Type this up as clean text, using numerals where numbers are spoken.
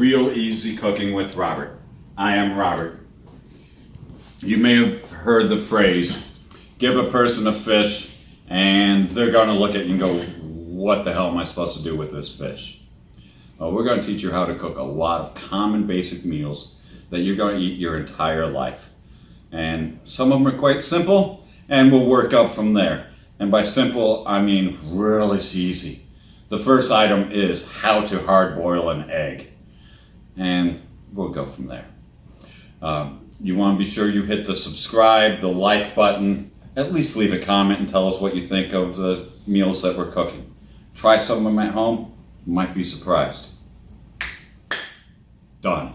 Real Easy Cooking with Robert. I am Robert. You may have heard the phrase, give a person a fish and they're going to look at you and go, what the hell am I supposed to do with this fish? Well, we're going to teach you how to cook a lot of common basic meals that you're going to eat your entire life. And some of them are quite simple, and we'll work up from there. And by simple, I mean really easy. The first item is how to hard boil an egg. And we'll go from there. You want to be sure you hit the subscribe, the like button. At least leave a comment and tell us what you think of the meals that we're cooking. Try some of them at home. You might be surprised. Done.